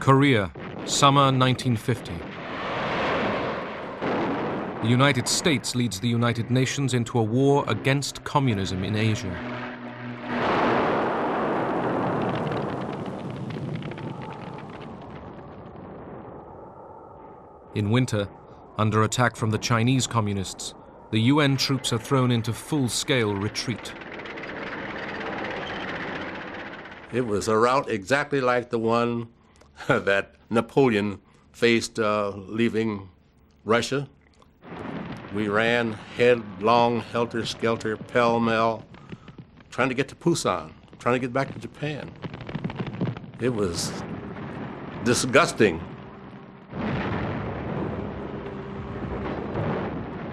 Korea, summer 1950. The United States leads the United Nations into a war against communism in Asia. In winter, under attack from the Chinese communists, the UN troops are thrown into full-scale retreat. It was a rout exactly like the one that Napoleon faced leaving Russia. We ran headlong, helter-skelter, pell-mell, trying to get to Busan, trying to get back to Japan. It was disgusting.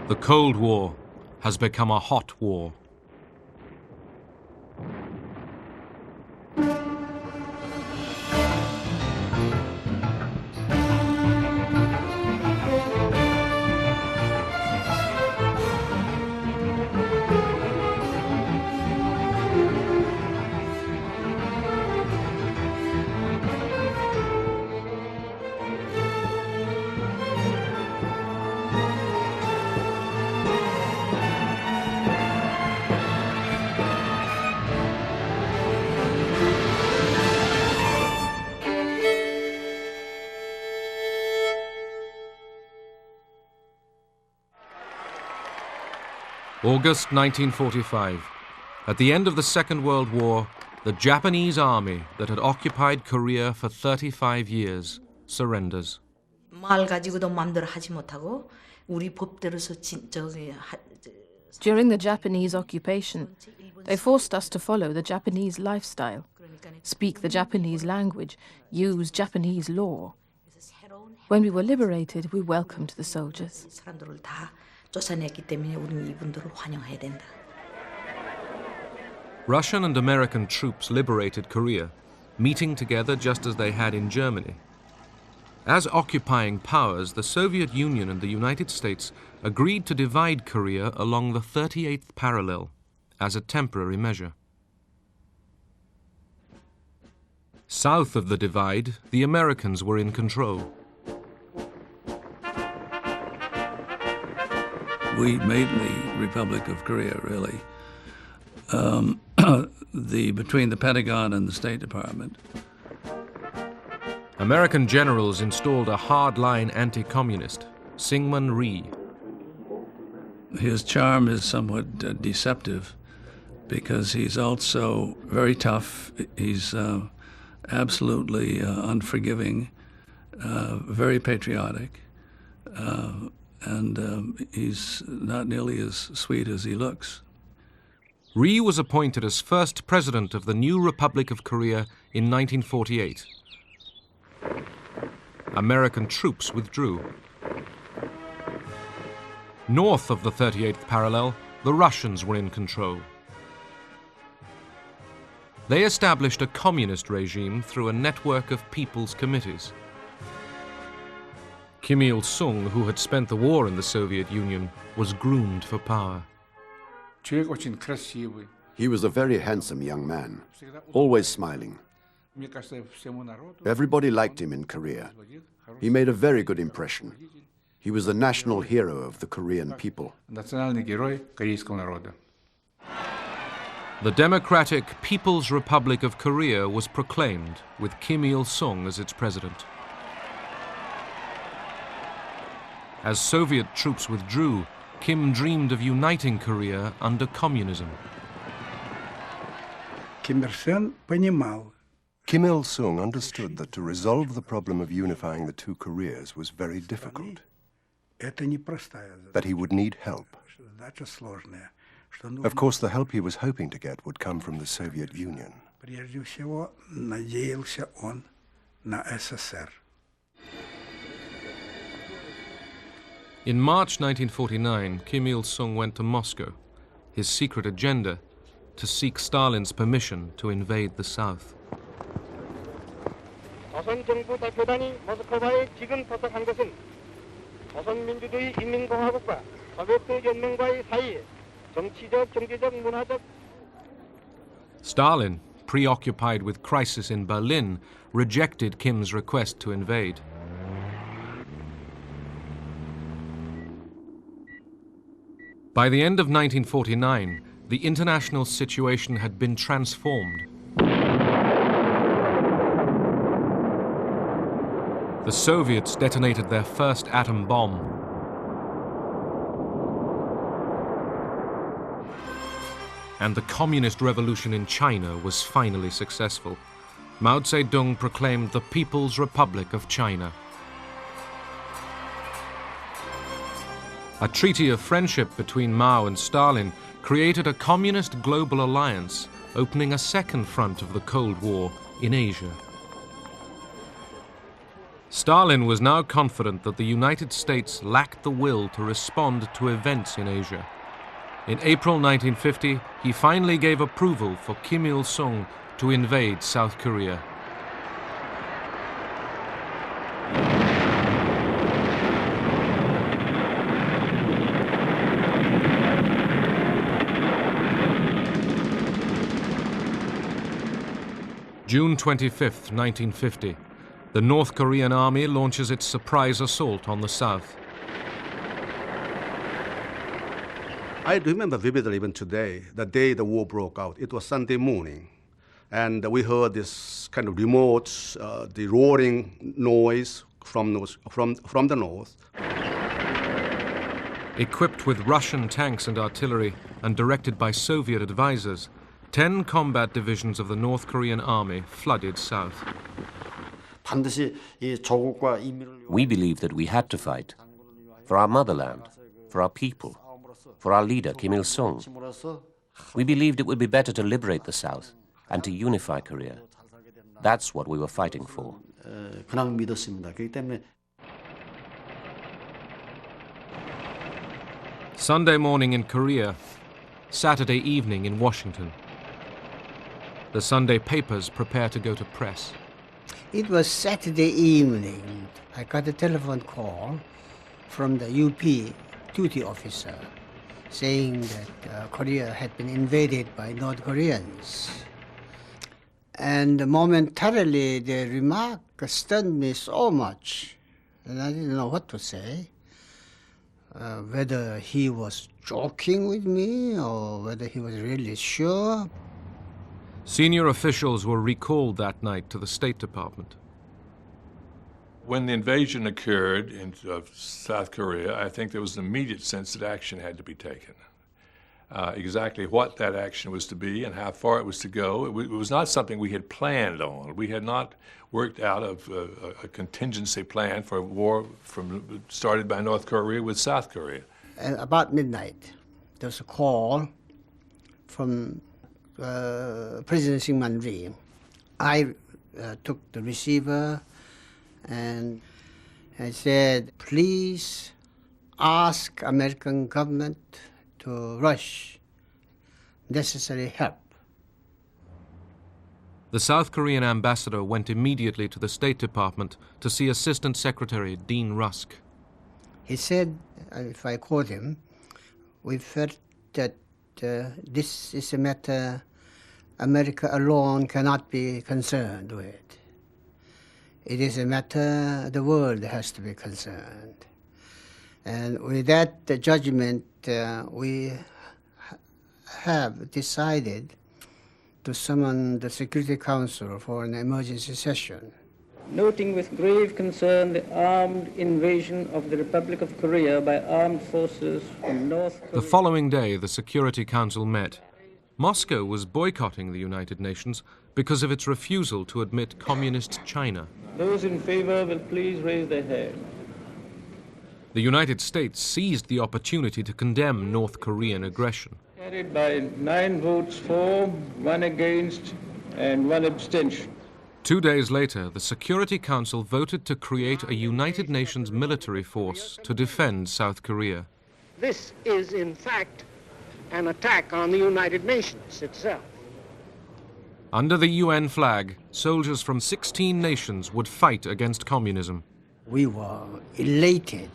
The Cold War has become a hot war. August 1945. At the end of the Second World War, the Japanese army that had occupied Korea for 35 years surrenders. During the Japanese occupation, they forced us to follow the Japanese lifestyle, speak the Japanese language, use Japanese law. When we were liberated, we welcomed the soldiers. Russian and American troops liberated Korea, meeting together just as they had in Germany. As occupying powers, the Soviet Union and the United States agreed to divide Korea along the 38th parallel as a temporary measure. South of the divide, the Americans were in control. We made the Republic of Korea, really, between the Pentagon and the State Department. American generals installed a hard-line anti-communist, Syngman Rhee. His charm is somewhat deceptive because he's also very tough. He's absolutely unforgiving, very patriotic. And he's not nearly as sweet as he looks. Rhee was appointed as first president of the new Republic of Korea in 1948. American troops withdrew. North of the 38th parallel, the Russians were in control. They established a communist regime through a network of people's committees. Kim Il-sung, who had spent the war in the Soviet Union, was groomed for power. He was a very handsome young man, always smiling. Everybody liked him in Korea. He made a very good impression. He was the national hero of the Korean people. The Democratic People's Republic of Korea was proclaimed, with Kim Il-sung as its president. As Soviet troops withdrew, Kim dreamed of uniting Korea under communism. Kim Il-sung understood that to resolve the problem of unifying the two Koreas was very difficult, that he would need help. Of course, the help he was hoping to get would come from the Soviet Union. In March 1949, Kim Il-sung went to Moscow, his secret agenda to seek Stalin's permission to invade the South. Stalin, preoccupied with crisis in Berlin, rejected Kim's request to invade. By the end of 1949, the international situation had been transformed. The Soviets detonated their first atom bomb. And the communist revolution in China was finally successful. Mao Zedong proclaimed the People's Republic of China. A treaty of friendship between Mao and Stalin created a communist global alliance, opening a second front of the Cold War in Asia. Stalin was now confident that the United States lacked the will to respond to events in Asia. In April 1950, he finally gave approval for Kim Il-sung to invade South Korea. June 25, 1950. The North Korean army launches its surprise assault on the south. I remember vividly even today, the day the war broke out. It was Sunday morning, and we heard this kind of remote, the roaring noise from the north. Equipped with Russian tanks and artillery and directed by Soviet advisors, 10 combat divisions of the North Korean army flooded south. We believed that we had to fight for our motherland, for our people, for our leader, Kim Il-sung. We believed it would be better to liberate the South and to unify Korea. That's what we were fighting for. Sunday morning in Korea, Saturday evening in Washington. The Sunday papers prepare to go to press. It was Saturday evening. I got a telephone call from the UP duty officer saying that Korea had been invaded by North Koreans. And momentarily the remark stunned me so much, and I didn't know what to say. Whether he was joking with me or whether he was really sure. Senior officials were recalled that night to the State Department. When the invasion occurred of South Korea, I think there was an immediate sense that action had to be taken. Exactly what that action was to be and how far it was to go, it was not something we had planned on. We had not worked out a contingency plan for a war started by North Korea with South Korea. And about midnight, there was a call from President Syngman Rhee. I took the receiver and I said, please ask American government to rush necessary help. The South Korean ambassador went immediately to the State Department to see Assistant Secretary Dean Rusk. He said, if I quote him, we felt that this is a matter America alone cannot be concerned with. It is a matter the world has to be concerned. And with that judgment, we have decided to summon the Security Council for an emergency session. Noting with grave concern the armed invasion of the Republic of Korea by armed forces from North Korea. The following day, the Security Council met. Moscow was boycotting the United Nations because of its refusal to admit communist China. Those in favor will please raise their hand. The United States seized the opportunity to condemn North Korean aggression. Carried by 9 votes for, 1 against, and 1 abstention. 2 days later, the Security Council voted to create a United Nations military force to defend South Korea. This is, in fact, an attack on the United Nations itself. Under the UN flag, soldiers from 16 nations would fight against communism. We were elated.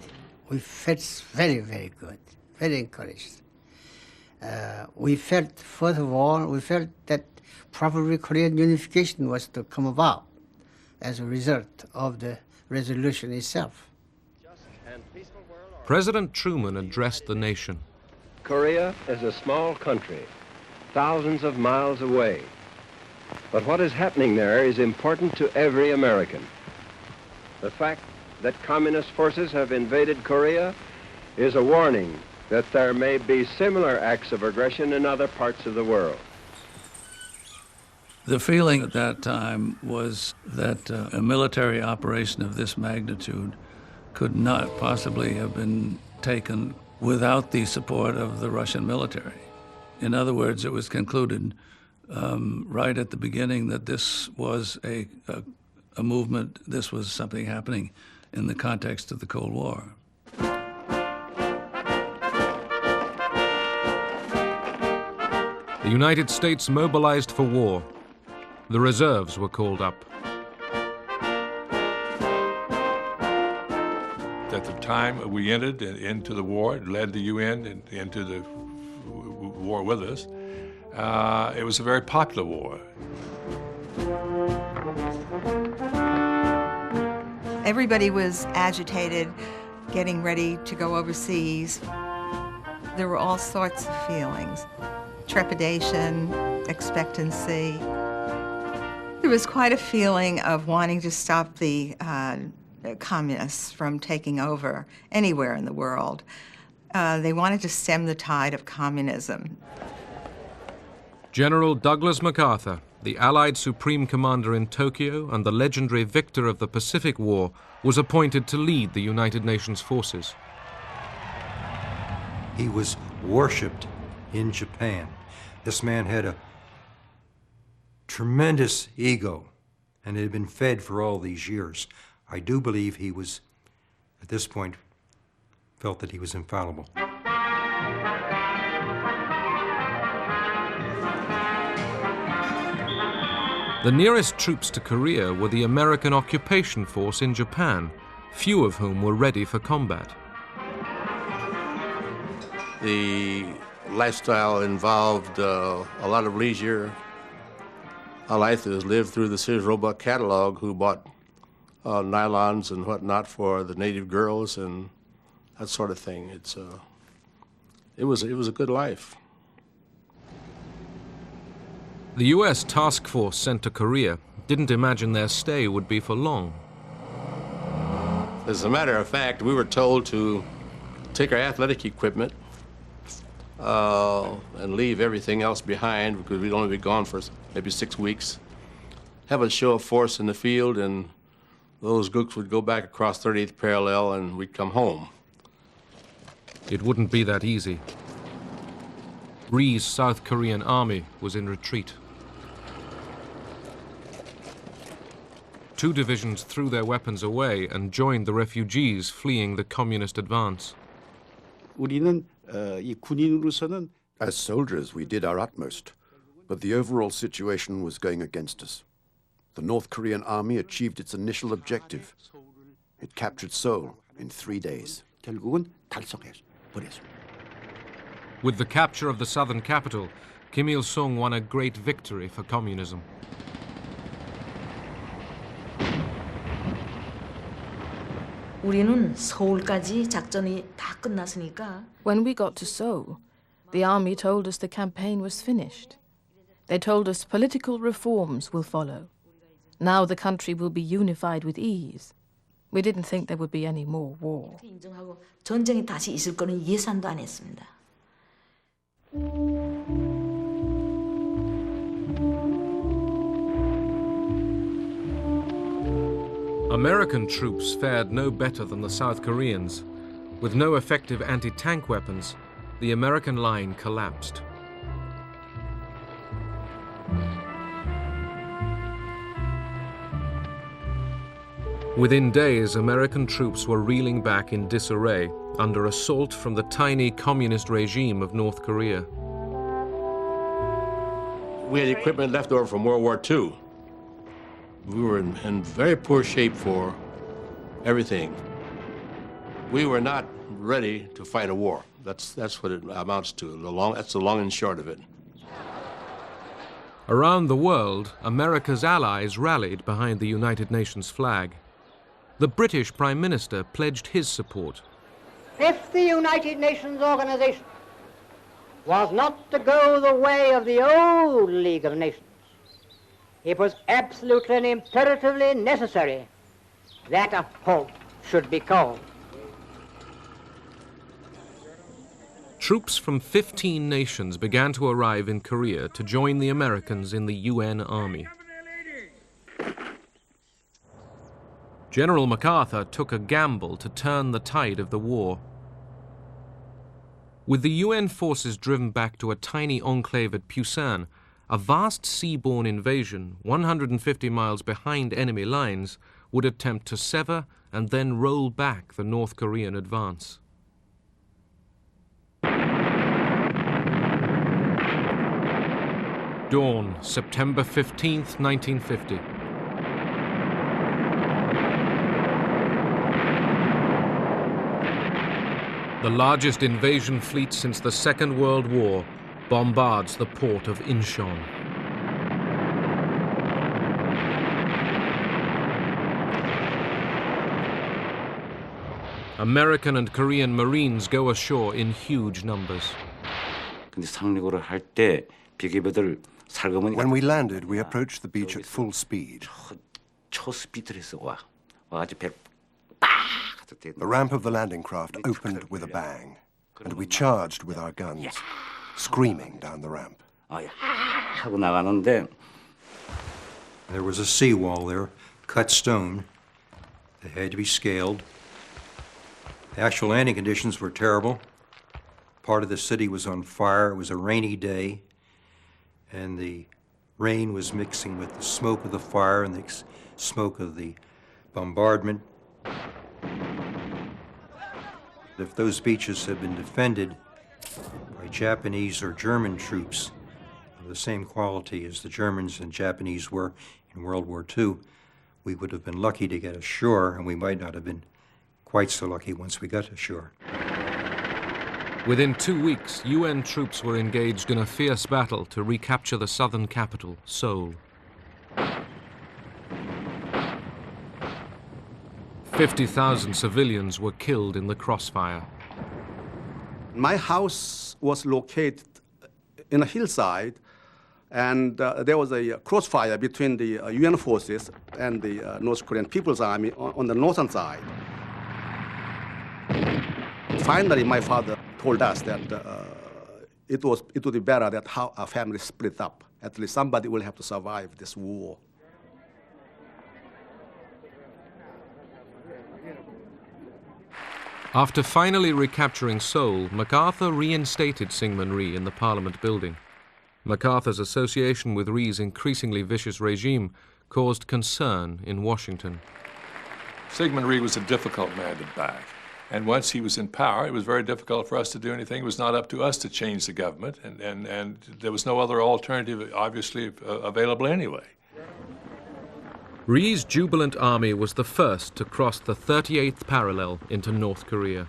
We felt very, very good, very encouraged. We felt, first of all, we felt that probably Korean unification was to come about as a result of the resolution itself. President Truman addressed the nation. Korea is a small country, thousands of miles away. But what is happening there is important to every American. The fact that communist forces have invaded Korea is a warning that there may be similar acts of aggression in other parts of the world. The feeling at that time was that a military operation of this magnitude could not possibly have been taken without the support of the Russian military. In other words, it was concluded right at the beginning that this was a movement, this was something happening in the context of the Cold War. The United States mobilized for war. The reserves were called up. At the time we entered into the war, led the UN into the war with us, it was a very popular war. Everybody was agitated, getting ready to go overseas. There were all sorts of feelings. Trepidation, expectancy. There was quite a feeling of wanting to stop the communists from taking over anywhere in the world. They wanted to stem the tide of communism. General Douglas MacArthur, the Allied Supreme Commander in Tokyo and the legendary victor of the Pacific War, was appointed to lead the United Nations forces. He was worshipped in Japan. This man had a tremendous ego, and it had been fed for all these years. I do believe he was, at this point, felt that he was infallible. The nearest troops to Korea were the American occupation force in Japan, few of whom were ready for combat. The lifestyle involved a lot of leisure. I like to live through the Sears Roebuck catalog, who bought nylons and whatnot for the native girls and that sort of thing. It was a good life. The U.S. task force sent to Korea didn't imagine their stay would be for long. As a matter of fact, we were told to take our athletic equipment and leave everything else behind because we'd only be gone for maybe 6 weeks. Have a show of force in the field, and those groups would go back across 38th parallel and we'd come home. It wouldn't be that easy. Rhee's South Korean army was in retreat. 2 divisions threw their weapons away and joined the refugees fleeing the communist advance. As soldiers, we did our utmost, but the overall situation was going against us. The North Korean army achieved its initial objective. It captured Seoul in 3 days. With the capture of the southern capital, Kim Il-sung won a great victory for communism. When we got to Seoul, the army told us the campaign was finished. They told us political reforms will follow. Now the country will be unified with ease. We didn't think there would be any more war. American troops fared no better than the South Koreans. With no effective anti-tank weapons, the American line collapsed. Within days, American troops were reeling back in disarray under assault from the tiny communist regime of North Korea. We had equipment left over from World War II. We were in very poor shape for everything. We were not ready to fight a war. That's what it amounts to. That's the long and short of it. Around the world, America's allies rallied behind the United Nations flag. The British Prime Minister pledged his support. If the United Nations organization was not to go the way of the old League of Nations, it was absolutely and imperatively necessary that a halt should be called. Troops from 15 nations began to arrive in Korea to join the Americans in the UN Army. General MacArthur took a gamble to turn the tide of the war. With the UN forces driven back to a tiny enclave at Pusan, a vast seaborne invasion 150 miles behind enemy lines would attempt to sever and then roll back the North Korean advance. Dawn, September 15th, 1950. The largest invasion fleet since the Second World War bombards the port of Incheon. American and Korean Marines go ashore in huge numbers. When we landed, we approached the beach at full speed. The ramp of the landing craft opened with a bang, and we charged with our guns, screaming down the ramp. There was a seawall there, cut stone. They had to be scaled. The actual landing conditions were terrible. Part of the city was on fire. It was a rainy day, and the rain was mixing with the smoke of the fire and the smoke of the bombardment. If those beaches had been defended by Japanese or German troops of the same quality as the Germans and Japanese were in World War II, we would have been lucky to get ashore, and we might not have been quite so lucky once we got ashore. Within 2 weeks, UN troops were engaged in a fierce battle to recapture the southern capital, Seoul. 50,000 civilians were killed in the crossfire. My house was located in a hillside, and there was a crossfire between the UN forces and the North Korean People's Army on the northern side. Finally, my father told us that it would be better that how our family split up. At least somebody will have to survive this war. After finally recapturing Seoul, MacArthur reinstated Syngman Rhee in the Parliament building. MacArthur's association with Rhee's increasingly vicious regime caused concern in Washington. Syngman Rhee was a difficult man to back. And once he was in power, it was very difficult for us to do anything. It was not up to us to change the government, and there was no other alternative, obviously, available anyway. Rhee's jubilant army was the first to cross the 38th parallel into North Korea.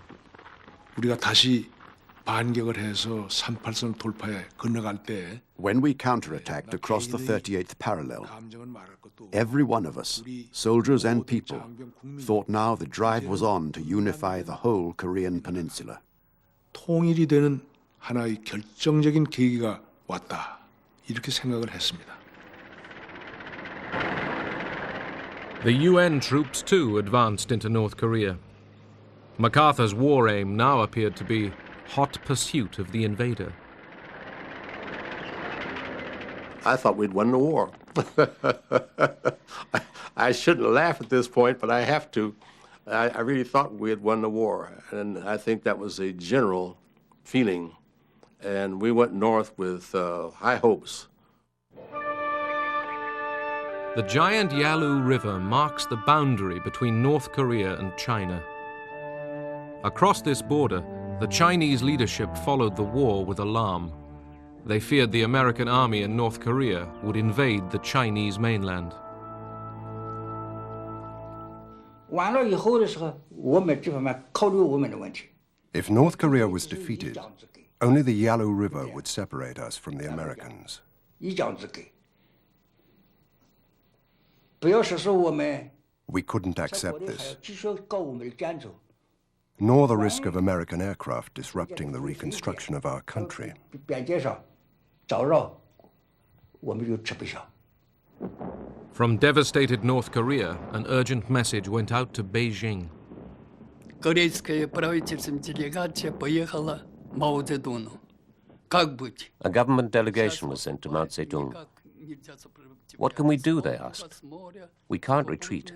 When we counterattacked across the 38th parallel, every one of us, soldiers and people, thought now the drive was on to unify the whole Korean peninsula. 통일이 되는 하나의 결정적인 계기가 왔다. 이렇게 생각을 했습니다. The UN troops, too, advanced into North Korea. MacArthur's war aim now appeared to be hot pursuit of the invader. I thought we'd won the war. I shouldn't laugh at this point, but I have to. I really thought we had won the war, and I think that was a general feeling. And we went north with high hopes. The giant Yalu River marks the boundary between North Korea and China. Across this border, the Chinese leadership followed the war with alarm. They feared the American army in North Korea would invade the Chinese mainland. If North Korea was defeated, only the Yalu River would separate us from the Americans. We couldn't accept this, nor the risk of American aircraft disrupting the reconstruction of our country. From devastated North Korea, an urgent message went out to Beijing. A government delegation was sent to Mao Zedong. What can we do, they asked. We can't retreat.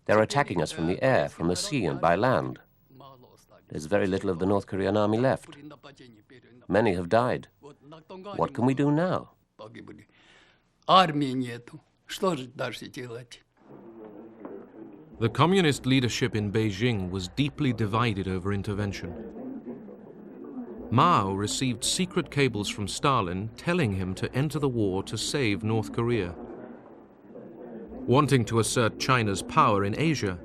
They're attacking us from the air, from the sea, and by land. There's very little of the North Korean army left. Many have died. What can we do now? The communist leadership in Beijing was deeply divided over intervention. Mao received secret cables from Stalin telling him to enter the war to save North Korea. Wanting to assert China's power in Asia,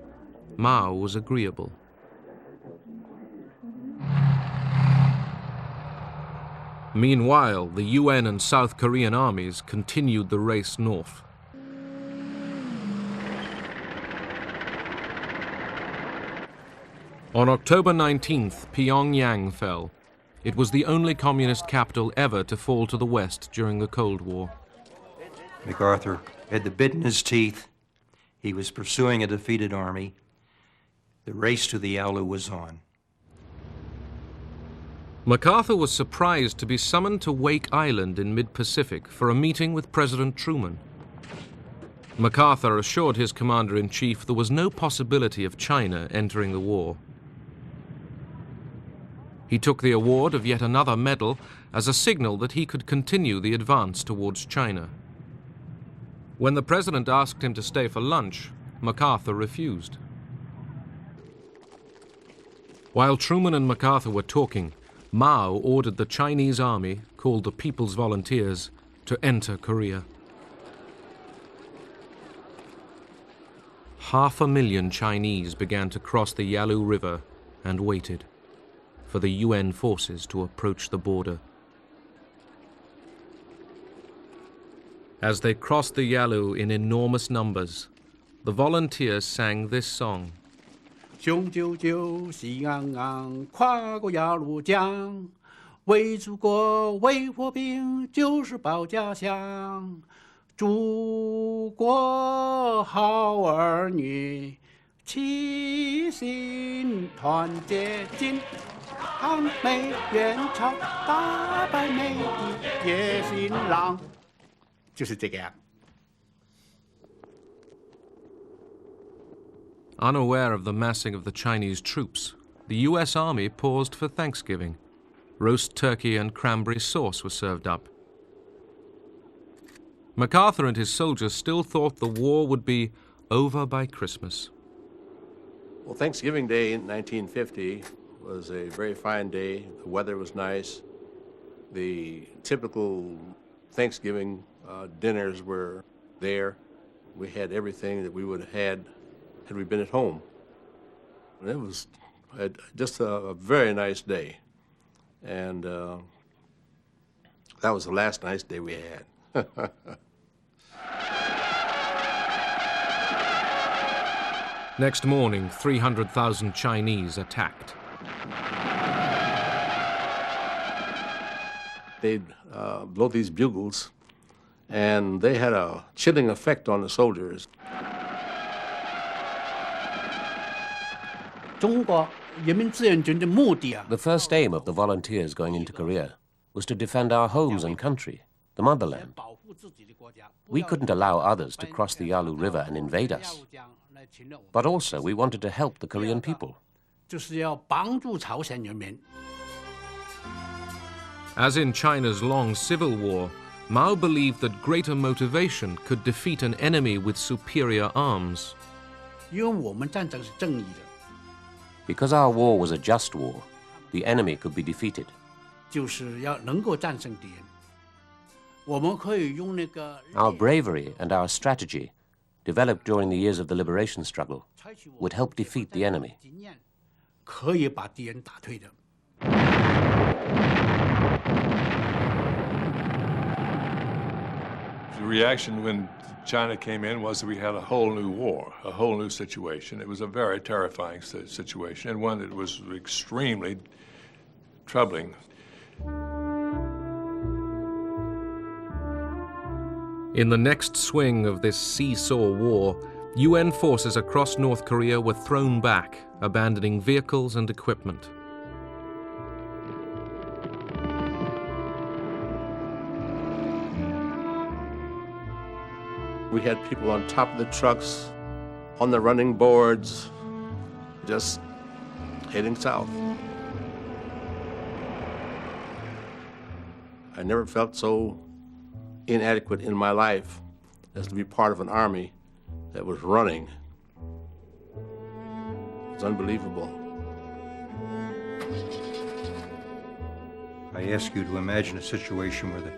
Mao was agreeable. Meanwhile, the UN and South Korean armies continued the race north. On October 19th, Pyongyang fell. It was the only communist capital ever to fall to the West during the Cold War. MacArthur had the bit in his teeth. He was pursuing a defeated army. The race to the Yalu was on. MacArthur was surprised to be summoned to Wake Island in mid-Pacific for a meeting with President Truman. MacArthur assured his commander-in-chief there was no possibility of China entering the war. He took the award of yet another medal as a signal that he could continue the advance towards China. When the president asked him to stay for lunch, MacArthur refused. While Truman and MacArthur were talking, Mao ordered the Chinese army, called the People's Volunteers, to enter Korea. 500,000 Chinese began to cross the Yalu River and waited for the UN forces to approach the border. As they crossed the Yalu in enormous numbers, the volunteers sang this song. 雄赳赳，喜昂昂，跨过鸭绿江，为祖国，为国兵，就是保家乡。祖国好儿女，齐心团结，金抗美援朝，打败美帝野心狼，就是这个样。 Unaware of the massing of the Chinese troops, the U.S. Army paused for Thanksgiving. Roast turkey and cranberry sauce were served up. MacArthur and his soldiers still thought the war would be over by Christmas. Well, Thanksgiving Day in 1950 was a very fine day. The weather was nice. The typical Thanksgiving dinners were there. We had everything that we would have had we been at home. And it was just a very nice day. And that was the last nice day we had. Next morning, 300,000 Chinese attacked. They'd blow these bugles, and they had a chilling effect on the soldiers. The first aim of the volunteers going into Korea was to defend our homes and country, the motherland. We couldn't allow others to cross the Yalu River and invade us. But also we wanted to help the Korean people. As in China's long civil war, Mao believed that greater motivation could defeat an enemy with superior arms. Because our war was a just war, the enemy could be defeated. Our bravery and our strategy, developed during the years of the liberation struggle, would help defeat the enemy. reaction when China came in was that we had a whole new war, a whole new situation. It was a very terrifying situation, and one that was extremely troubling. In the next swing of this seesaw war, UN forces across North Korea were thrown back, abandoning vehicles and equipment. We had people on top of the trucks, on the running boards, just heading south. I never felt so inadequate in my life as to be part of an army that was running. It's unbelievable. I ask you to imagine a situation where the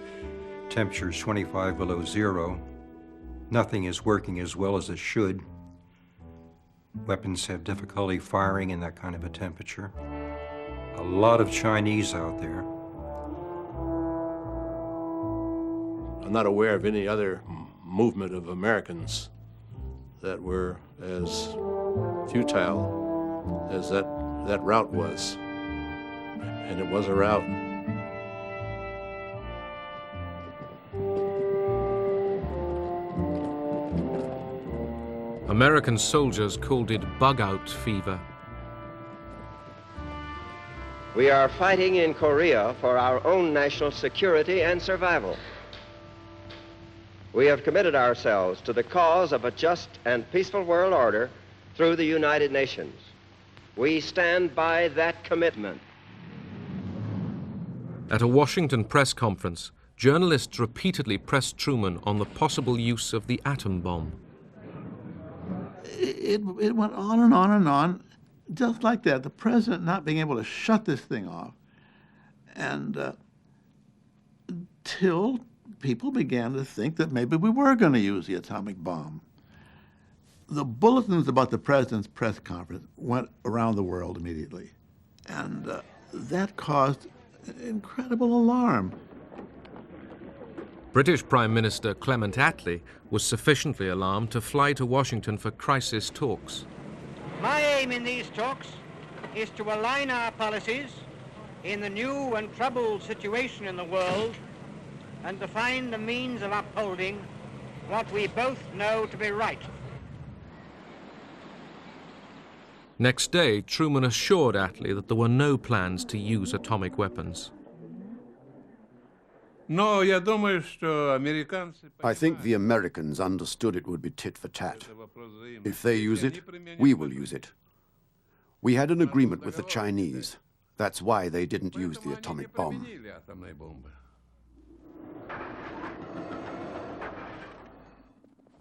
temperature is 25 below zero. Nothing is working as well as it should. Weapons have difficulty firing in that kind of a temperature. A lot of Chinese out there. I'm not aware of any other movement of Americans that were as futile as that rout was. And it was a rout. American soldiers called it bug-out fever. We are fighting in Korea for our own national security and survival. We have committed ourselves to the cause of a just and peaceful world order through the United Nations. We stand by that commitment. At a Washington press conference, journalists repeatedly pressed Truman on the possible use of the atom bomb. It went on and on and on, just like that. The president not being able to shut this thing off. And until people began to think that maybe we were going to use the atomic bomb. The bulletins about the president's press conference went around the world immediately. And that caused incredible alarm. British Prime Minister Clement Attlee was sufficiently alarmed to fly to Washington for crisis talks. My aim in these talks is to align our policies in the new and troubled situation in the world and to find the means of upholding what we both know to be right. Next day, Truman assured Attlee that there were no plans to use atomic weapons. I think the Americans understood it would be tit for tat. If they use it, we will use it. We had an agreement with the Chinese. That's why they didn't use the atomic bomb.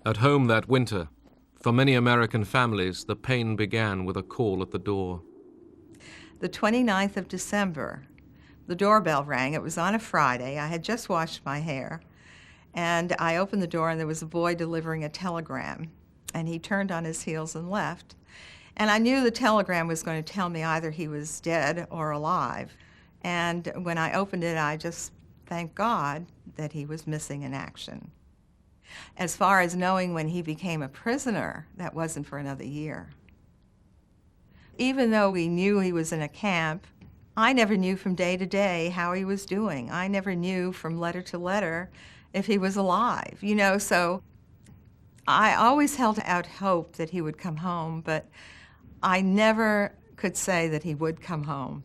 At home that winter, for many American families, the pain began with a call at the door. The 29th of December, the doorbell rang. It was on a Friday. I had just washed my hair. And I opened the door, and there was a boy delivering a telegram. And he turned on his heels and left. And I knew the telegram was going to tell me either he was dead or alive. And when I opened it, I just thanked God that he was missing in action. As far as knowing when he became a prisoner, that wasn't for another year. Even though we knew he was in a camp, I never knew from day to day how he was doing. I never knew from letter to letter if he was alive, so I always held out hope that he would come home, but I never could say that he would come home.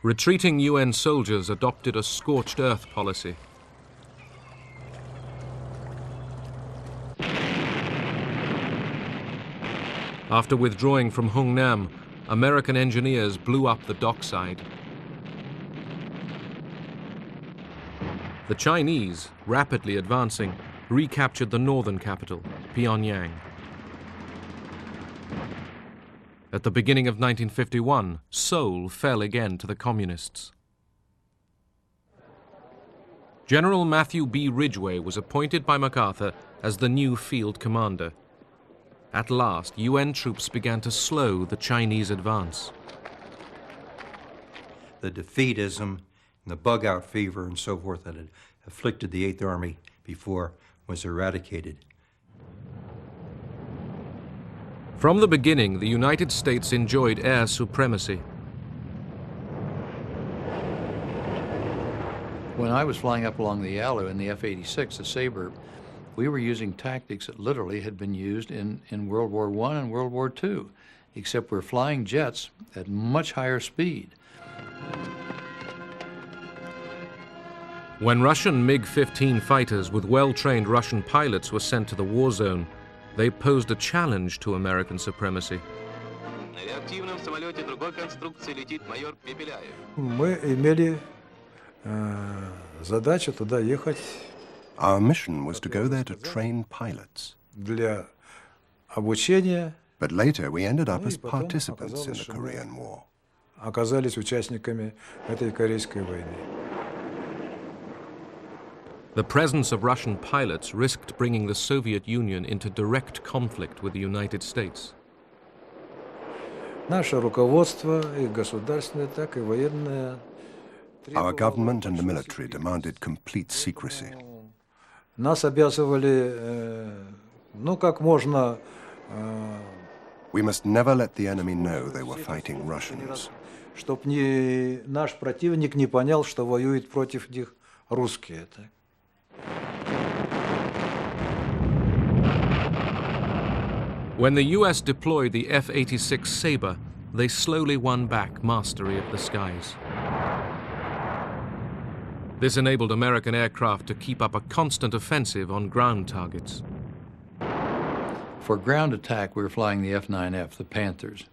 Retreating UN soldiers adopted a scorched earth policy. After withdrawing from Hungnam, American engineers blew up the dockside. The Chinese, rapidly advancing, recaptured the northern capital, Pyongyang. At the beginning of 1951, Seoul fell again to the communists. General Matthew B. Ridgway was appointed by MacArthur as the new field commander. At last, UN troops began to slow the Chinese advance. the defeatism and the bug-out fever and so forth that had afflicted the Eighth Army before was eradicated. From the beginning, the United States enjoyed air supremacy. When I was flying up along the Yalu in the F-86, the Sabre, we were using tactics that literally had been used in World War I and World War II, except we're flying jets at much higher speed. When Russian MiG-15 fighters with well-trained Russian pilots were sent to the war zone, they posed a challenge to American supremacy. Мы имели задачу туда ехать. Our mission was to go there to train pilots. Для обучения. But later we ended up as participants in the Korean War. Оказались участниками этой Корейской войны. The presence of Russian pilots risked bringing the Soviet Union into direct conflict with the United States. Наше руководство, и государственное, так и военное. Our government and the military demanded complete secrecy. Нас обязывали, как можно. We must never let the enemy know they were fighting Russians. Чтоб наш противник не понял, что воюет против них русские. When the U.S. deployed the F-86 Sabre, they slowly won back mastery of the skies. This enabled American aircraft to keep up a constant offensive on ground targets. For ground attack, we were flying the F-9F, the Panthers.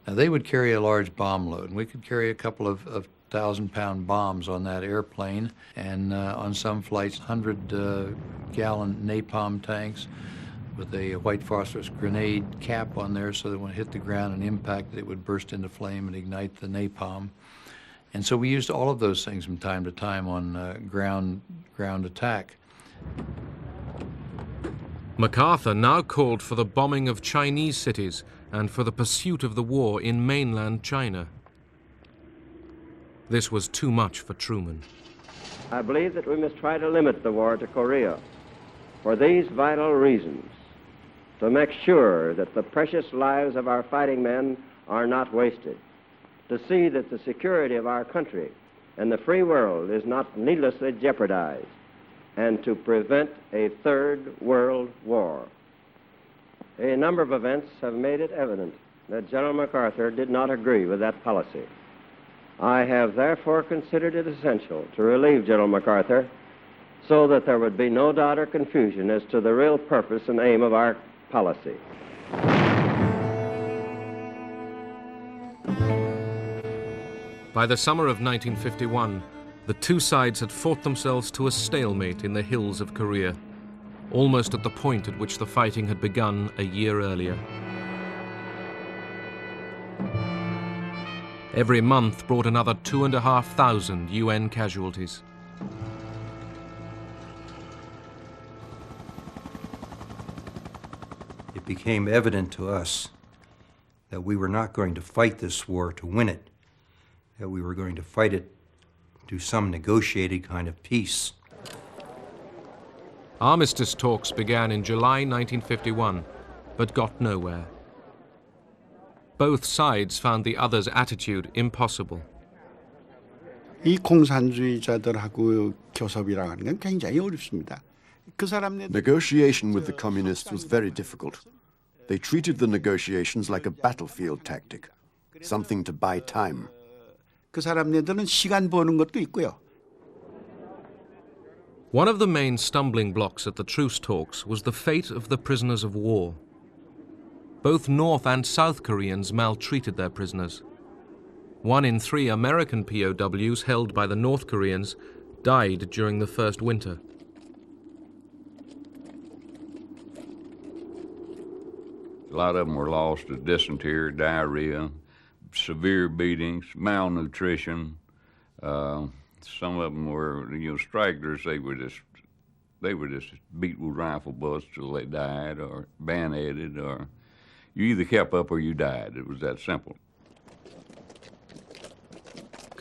Now, they would carry a large bomb load, and we could carry a couple of 1,000-pound bombs on that airplane, and on some flights, 100-gallon napalm tanks with a white phosphorus grenade cap on there so that when it hit the ground and impacted, it would burst into flame and ignite the napalm. And so we used all of those things from time to time on ground attack. MacArthur now called for the bombing of Chinese cities and for the pursuit of the war in mainland China. This was too much for Truman. I believe that we must try to limit the war to Korea for these vital reasons: to make sure that the precious lives of our fighting men are not wasted, to see that the security of our country and the free world is not needlessly jeopardized, and to prevent a third world war. A number of events have made it evident that General MacArthur did not agree with that policy. I have therefore considered it essential to relieve General MacArthur so that there would be no doubt or confusion as to the real purpose and aim of our policy. By the summer of 1951, the two sides had fought themselves to a stalemate in the hills of Korea, almost at the point at which the fighting had begun a year earlier. Every month brought another 2,500 UN casualties. It became evident to us that we were not going to fight this war to win it, that we were going to fight it to some negotiated kind of peace. Armistice talks began in July 1951, but got nowhere. Both sides found the other's attitude impossible. 이 공산주의자들하고 교섭이라는 건 굉장히 어렵습니다. Negotiation with the communists was very difficult. They treated the negotiations like a battlefield tactic, something to buy time. 그 사람네들은 시간 버는 것도 있고요. One of the main stumbling blocks at the truce talks was the fate of the prisoners of war. Both North and South Koreans maltreated their prisoners. 1 in 3 American POWs held by the North Koreans died during the first winter. A lot of them were lost to dysentery, diarrhea, severe beatings, malnutrition. Some of them were, stragglers. They were just beat with rifle bullets till they died, or bayoneted, or you either kept up or you died. It was that simple.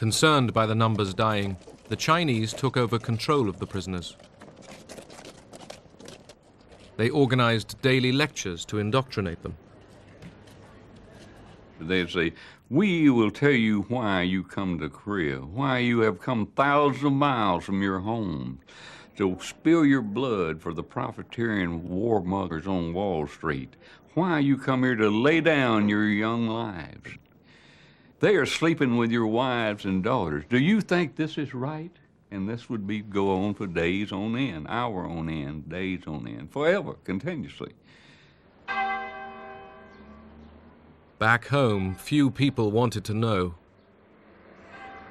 Concerned by the numbers dying, the Chinese took over control of the prisoners. They organized daily lectures to indoctrinate them. They'd say, "We will tell you why you come to Korea, why you have come thousands of miles from your homes to spill your blood for the profiteering warmongers on Wall Street, why you come here to lay down your young lives. They are sleeping with your wives and daughters. Do you think this is right?" And this would go on for days on end, hour on end, days on end, forever, continuously. Back home, few people wanted to know.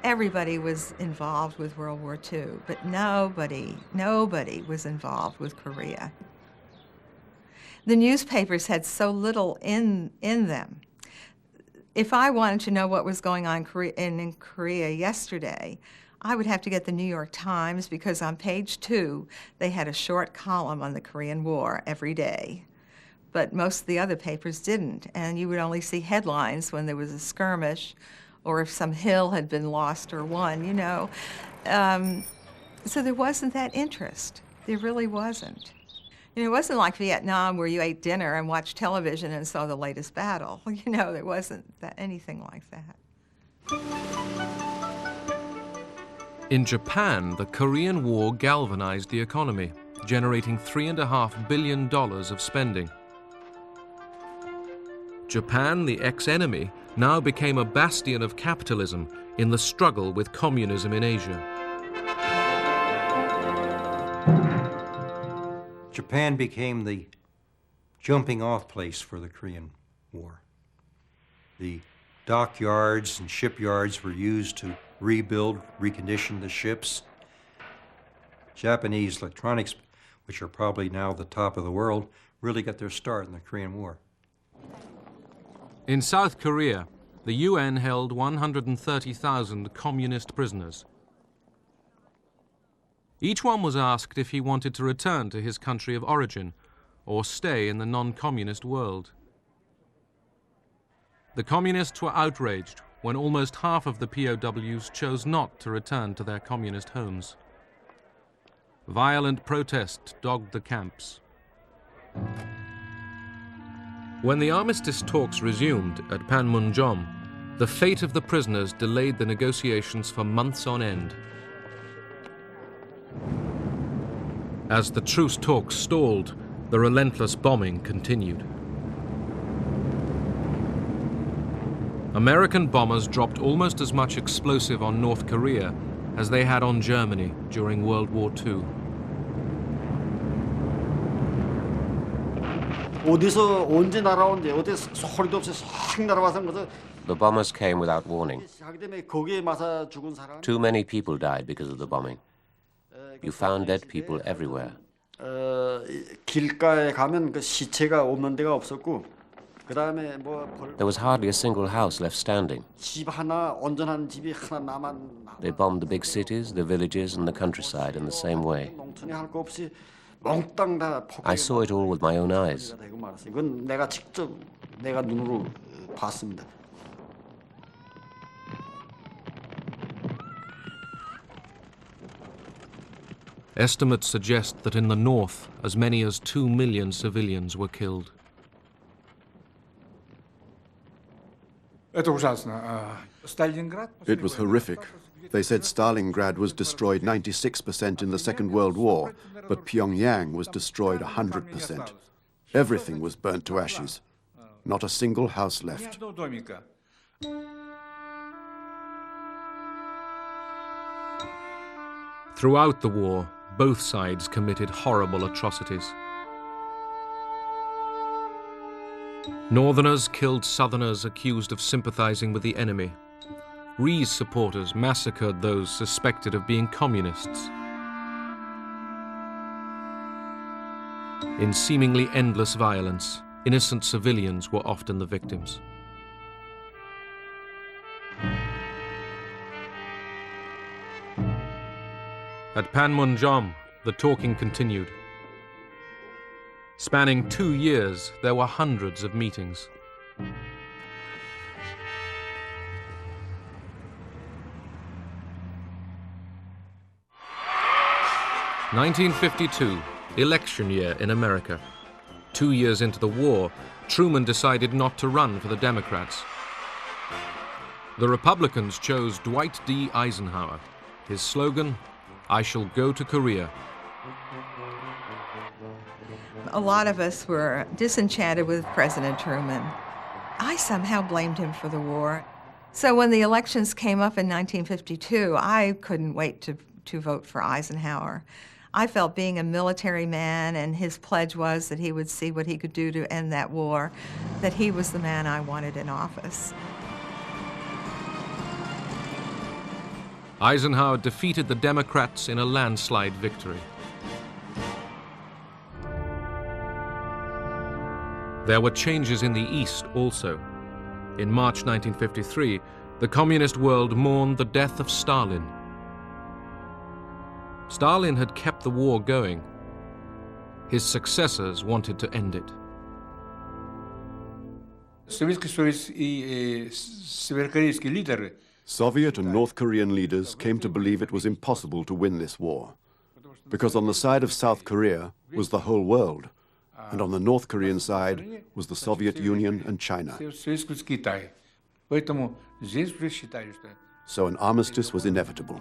Everybody was involved with World War II, but nobody was involved with Korea. The newspapers had so little in them. If I wanted to know what was going on in Korea yesterday, I would have to get the New York Times, because on page 2, they had a short column on the Korean War every day. But most of the other papers didn't, and you would only see headlines when there was a skirmish or if some hill had been lost or won, you know. So there wasn't that interest. There really wasn't. You know, it wasn't like Vietnam where you ate dinner and watched television and saw the latest battle. You know, there wasn't anything like that. In Japan, the Korean War galvanized the economy, generating $3.5 billion of spending. Japan, the ex-enemy, now became a bastion of capitalism in the struggle with communism in Asia. Japan became the jumping-off place for the Korean War. The dockyards and shipyards were used to rebuild, recondition the ships. Japanese electronics, which are probably now the top of the world, really got their start in the Korean War. In South Korea, the UN held 130,000 communist prisoners. Each one was asked if he wanted to return to his country of origin or stay in the non-communist world. The communists were outraged when almost half of the POWs chose not to return to their communist homes. Violent protest dogged the camps. When the armistice talks resumed at Panmunjom, the fate of the prisoners delayed the negotiations for months on end. As the truce talks stalled, the relentless bombing continued. American bombers dropped almost as much explosive on North Korea as they had on Germany during World War II. The bombers came without warning. Too many people died because of the bombing. You found dead people everywhere. There was hardly a single house left standing. They bombed the big cities, the villages, and the countryside in the same way. I saw it all with my own eyes. Estimates suggest that in the north, as many as 2 million civilians were killed. It was horrific. They said Stalingrad was destroyed 96% in the Second World War, but Pyongyang was destroyed 100%. Everything was burnt to ashes. Not a single house left. Throughout the war, both sides committed horrible atrocities. Northerners killed Southerners accused of sympathizing with the enemy. Rhee's supporters massacred those suspected of being communists. In seemingly endless violence, innocent civilians were often the victims. At Panmunjom, the talking continued. Spanning 2 years, there were hundreds of meetings. 1952, election year in America. 2 years into the war, Truman decided not to run for the Democrats. The Republicans chose Dwight D. Eisenhower. His slogan, "I shall go to Korea." A lot of us were disenchanted with President Truman. I somehow blamed him for the war. So when the elections came up in 1952, I couldn't wait to vote for Eisenhower. I felt, being a military man, and his pledge was that he would see what he could do to end that war, that he was the man I wanted in office. Eisenhower defeated the Democrats in a landslide victory. There were changes in the East also. In March 1953, the communist world mourned the death of Stalin. Stalin had kept the war going. His successors wanted to end it. Soviet and North Korean leaders came to believe it was impossible to win this war, because on the side of South Korea was the whole world, and on the North Korean side was the Soviet Union and China. So an armistice was inevitable.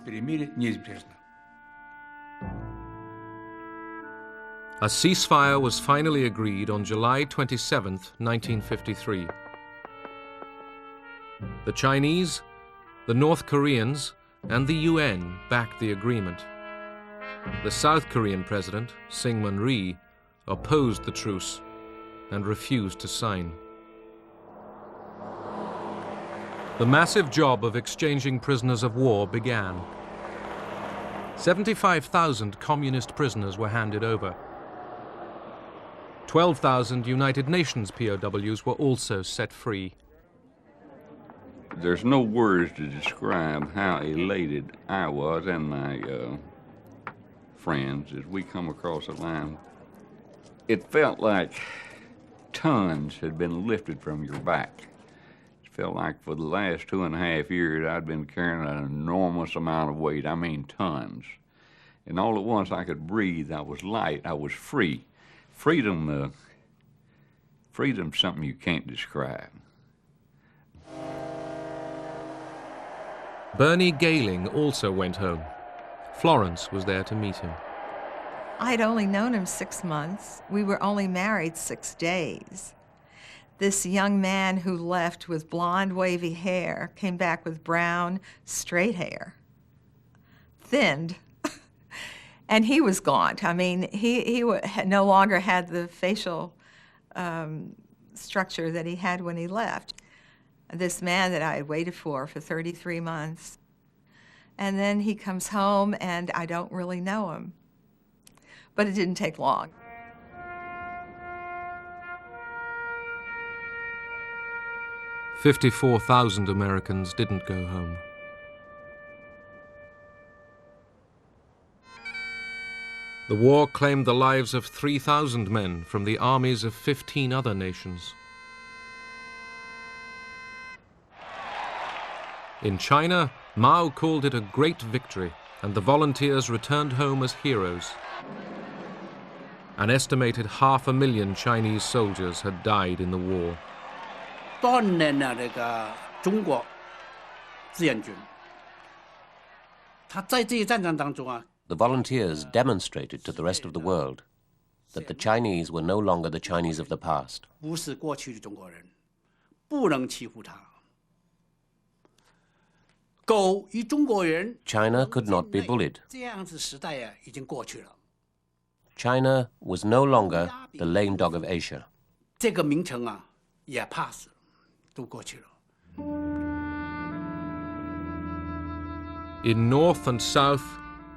A ceasefire was finally agreed on July 27, 1953. The Chinese, the North Koreans, and the UN backed the agreement. The South Korean president, Syngman Rhee, opposed the truce and refused to sign. The massive job of exchanging prisoners of war began. 75,000 communist prisoners were handed over. 12,000 United Nations POWs were also set free. There's no words to describe how elated I was and my friends as we come across the line. It felt like tons had been lifted from your back. It felt like for the last 2.5 years I'd been carrying an enormous amount of weight, I mean tons. And all at once I could breathe, I was light, I was free. Freedom's something you can't describe. Bernie Gailing also went home. Florence was there to meet him. I'd only known him 6 months. We were only married 6 days. This young man who left with blonde, wavy hair came back with brown, straight hair, thinned. And he was gaunt. I mean, he no longer had the facial structure that he had when he left. This man that I had waited for 33 months. And then he comes home, and I don't really know him. But it didn't take long. "54,000 Americans didn't go home. The war claimed the lives of 3,000 men from the armies of 15 other nations. In China, Mao called it a great victory, and the volunteers returned home as heroes. An estimated 500,000 Chinese soldiers had died in the war. The volunteers demonstrated to the rest of the world that the Chinese were no longer the Chinese of the past. China could not be bullied. China was no longer the lame dog of Asia. In North and South,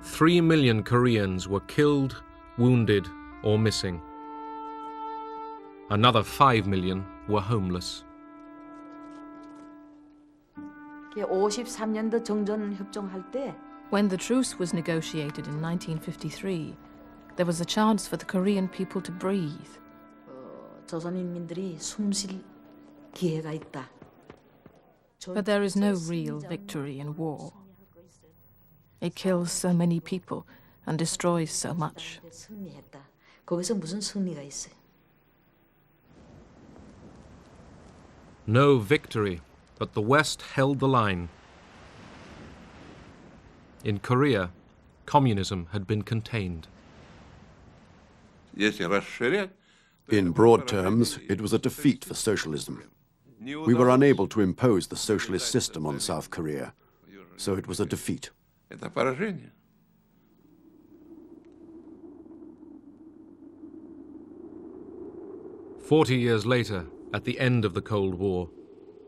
3 million Koreans were killed, wounded, or missing. Another 5 million were homeless. When the truce was negotiated in 1953, there was a chance for the Korean people to breathe. But there is no real victory in war. It kills so many people and destroys so much. No victory, but the West held the line. In Korea, communism had been contained. In broad terms, it was a defeat for socialism. We were unable to impose the socialist system on South Korea, so it was a defeat. 40 years later, at the end of the Cold War,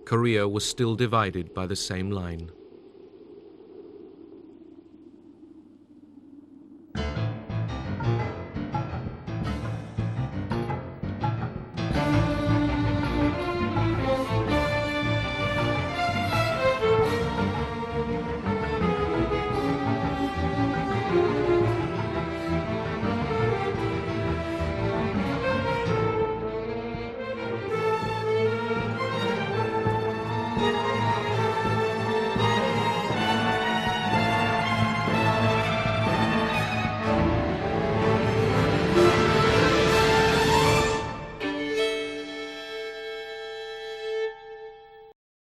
Korea was still divided by the same line.